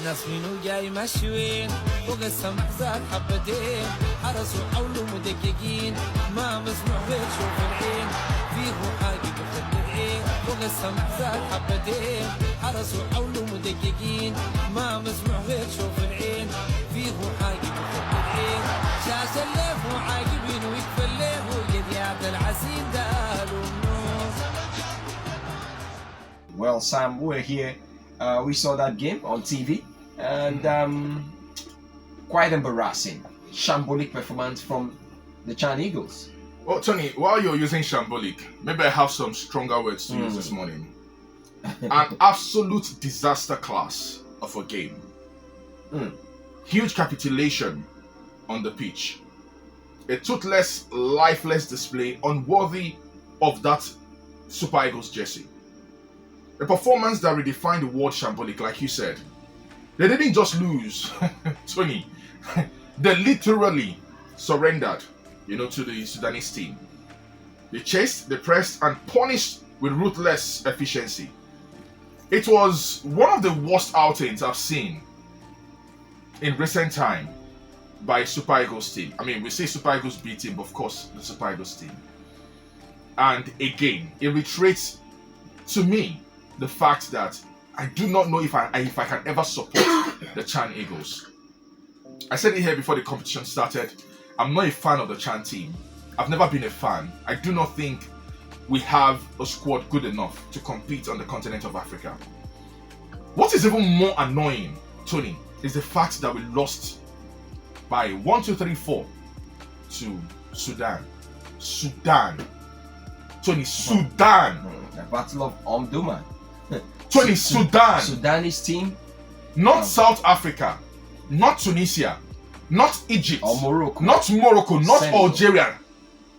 ناس منو جاي مشوين فوق السمع زاد حبتين حرسوا حولوا مدققين ما مسموع غير شوف العين فيه حاجة مخدعين فوق السمع زاد حبتين حرسوا حولوا مدققين ما مسموع غير شوف العين فيه حاجة مخدعين شاش الليف وعاقبين ويكفى الليف ويديات العسين دالوا Well, Sam, we're here. We saw that game on TV, and quite embarrassing. Shambolic performance from the Chan Eagles. Well, Tony, while you're using shambolic, maybe I have some stronger words to use this morning. An absolute disaster class of a game. Huge capitulation on the pitch. A toothless, lifeless display unworthy of that Super Eagles jersey. A performance that redefined the word shambolic, like you said. They didn't just lose, Tony. They literally surrendered, to the Sudanese team. They chased, they pressed, and punished with ruthless efficiency. It was one of the worst outings I've seen in recent time by a Super Eagles team. I mean, we say Super Eagles B team, but of course, the Super Eagles team. And again, it reiterates to me the fact that I do not know if I can ever support the Chan Eagles. I said it here before the competition started. I'm not a fan of the Chan team. I've never been a fan. I do not think we have a squad good enough to compete on the continent of Africa. What is even more annoying, Tony, is the fact that we lost by 1-2-3-4 to Sudan. Tony, Sudan. The Battle of Omdurman. Tony, Sudan. Sudanese team. Not South Africa. Not Tunisia. Not Egypt. Or Morocco. Not Morocco. Not Senegal. Algeria.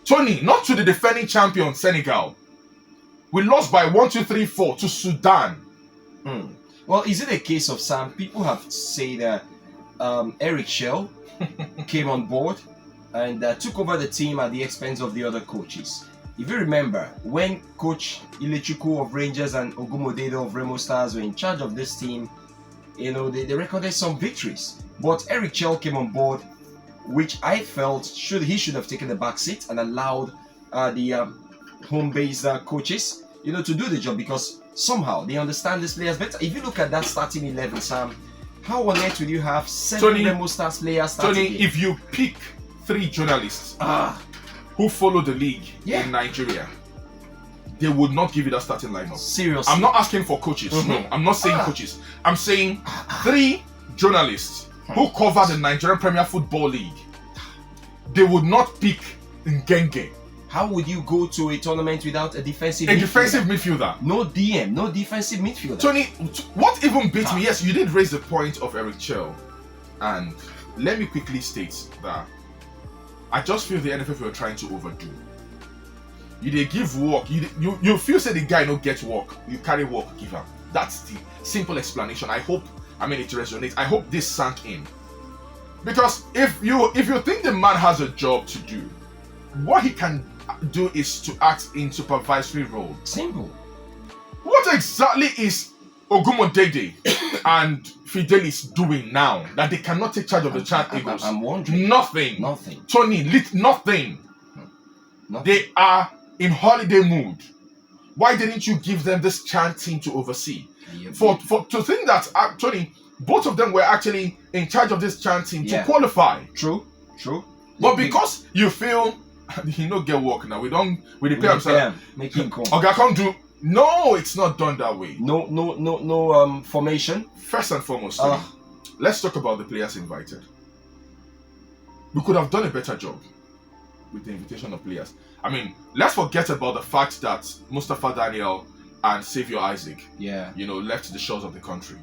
Tony, not to the defending champion, Senegal. We lost by 1-2-3-4 to Sudan. Well, is it a case of Sam? People have said that Eric Shell came on board and took over the team at the expense of the other coaches. If you remember, when Coach Ilechukwu of Rangers and Ogumodedo of Remo Stars were in charge of this team, they recorded some victories. But Eric Chell came on board, which I felt he should have taken the back seat and allowed the home-based coaches, to do the job, because somehow they understand these players better. If you look at that starting 11, Sam, how on earth would you have 7 Remo Stars players starting? Tony, if you pick 3 journalists who follow the league in Nigeria, they would not give you that starting lineup. Seriously. I'm not asking for coaches. No, I'm not saying coaches. I'm saying 3 journalists who cover the Nigerian Premier Football League. They would not pick Ngenge. How would you go to a tournament without a defensive midfielder? Defensive midfielder. No DM, no defensive midfielder. Tony, what even beats me? Yes, you did raise the point of Eric Chell. And let me quickly state that I just feel the NFF were trying to overdo. They give work. You feel say the guy no get work. You carry work, give him. That's the simple explanation. It resonates. I hope this sank in. Because if you think the man has a job to do, what he can do is to act in supervisory role. Simple. What exactly is Ogumodede and Fidelis doing now that they cannot take charge of the Chan Eagles? I'm wondering. Nothing. Tony, nothing. They are in holiday mood. Why didn't you give them this Chan team to oversee? To think that Tony, both of them were actually in charge of this Chan team to qualify. True. But because you feel he no get work now, we repair himself. Make him come. Okay, I can't do. No, it's not done that way. No formation. First and foremost, let's talk about the players invited. We could have done a better job with the invitation of players. I mean, let's forget about the fact that Mustafa Daniel and Xavier Isaac, left the shores of the country.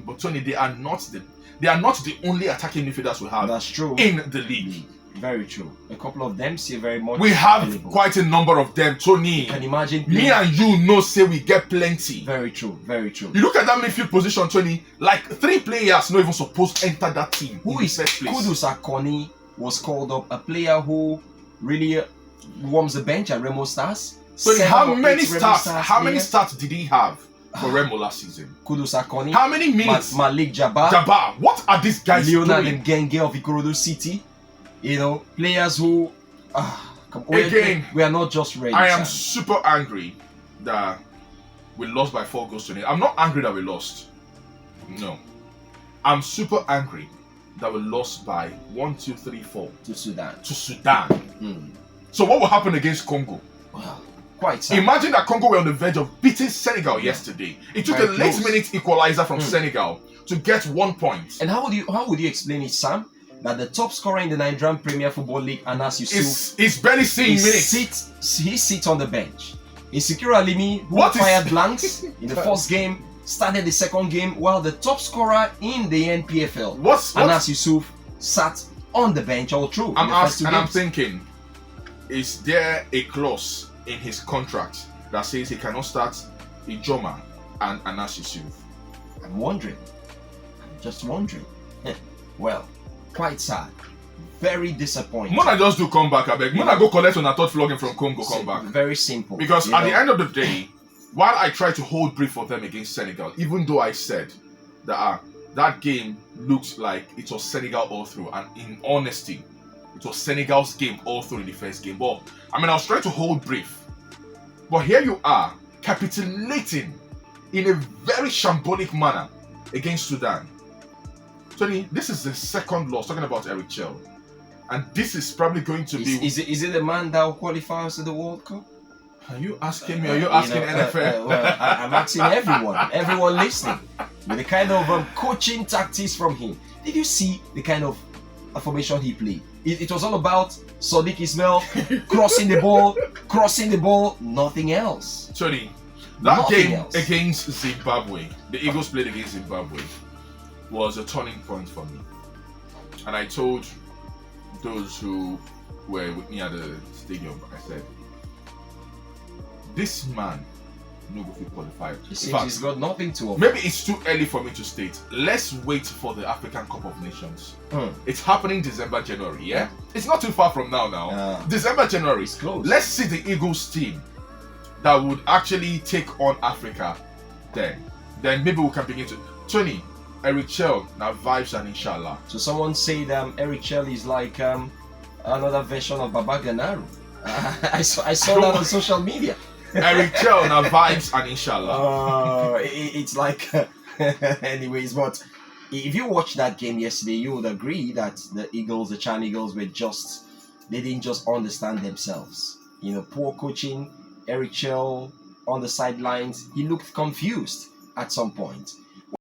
But Tony, they are not the only attacking midfielders we have. That's true. In the league. Very true. A couple of them see very much. We have quite a number of them, Tony. You can imagine. Me and you say we get plenty. Very true. You look at that midfield position, Tony. Like 3 players not even supposed to enter that team. Who is first place? Kudus Akoni was called up, a player who really warms the bench at Remo Stars. So how many starts did he have for Remo last season? Kudus Akoni, How many minutes? Malik Jabbar, Jabbar. What are these guys Leonard doing? Ngenge of Ikorodu City. You know, players who Again, we are not just ready. I am Sam. super angry that we lost by 4 goals to 0. I'm not angry that we lost. No. I'm super angry that we lost by 1, 2, 3, 4 to Sudan. to Sudan. Mm. So what will happen against Congo? Well, quite sad. Imagine that Congo were on the verge of beating Senegal yesterday. It took Very a late close. minute equalizer from Senegal to get 1 point. And how would you explain it, Sam? That the top scorer in the Nigerian Premier Football League, Anas Yusuf, Is barely seeing minutes. he sits on the bench. Isikira Alimi, who What is- fired blanks in the first game, started the second game, while the top scorer in the NPFL, What's Anas Yusuf, sat on the bench all through. I'm in the first asking, two and I'm games. thinking, is there a clause in his contract that says he cannot start Ijoma and Anas Yusuf? I'm wondering. I'm just wondering. Well, quite sad. Very disappointing. Mona just do come back, I beg. Mona go collect on a third flogging from Congo, come back. Very simple. Because you at the know. end of the day, while I tried to hold brief for them against Senegal, even though I said that that game looked like it was Senegal all through, and in honesty, it was Senegal's game all through in the first game. But I mean, I was trying to hold brief. But here you are, capitulating in a very shambolic manner against Sudan. Tony, this is the second loss, talking about Eric Chell. And this is probably going to be... Is it the man that will qualify us to the World Cup? Are you asking me? Are you asking NFL? Well, I'm asking everyone listening, with the kind of coaching tactics from him. Did you see the kind of formation he played? It was all about Sadiq Ismail crossing the ball, nothing else. Tony, that Nothing game else. against Zimbabwe, the Eagles played against Zimbabwe, was a turning point for me. And I told those who were with me at the stadium, I said, this man no go fit qualify. It In seems fact, he's got nothing to offer. maybe it's too early for me to state. Let's wait for the African Cup of Nations. It's happening December, January, yeah? It's not too far from now. December, January. It's close. Let's see the Eagles team that would actually take on Africa then. Then maybe we can begin to... Tony, Eric Chell, now vibes and inshallah. So someone said Eric Chell is like another version of Baba Ganaru. I saw that on social media. Eric Chell, now vibes and inshallah. It's like, anyways, but if you watched that game yesterday, you would agree that the Chan Eagles they didn't just understand themselves. You know, poor coaching, Eric Chell on the sidelines, he looked confused at some point.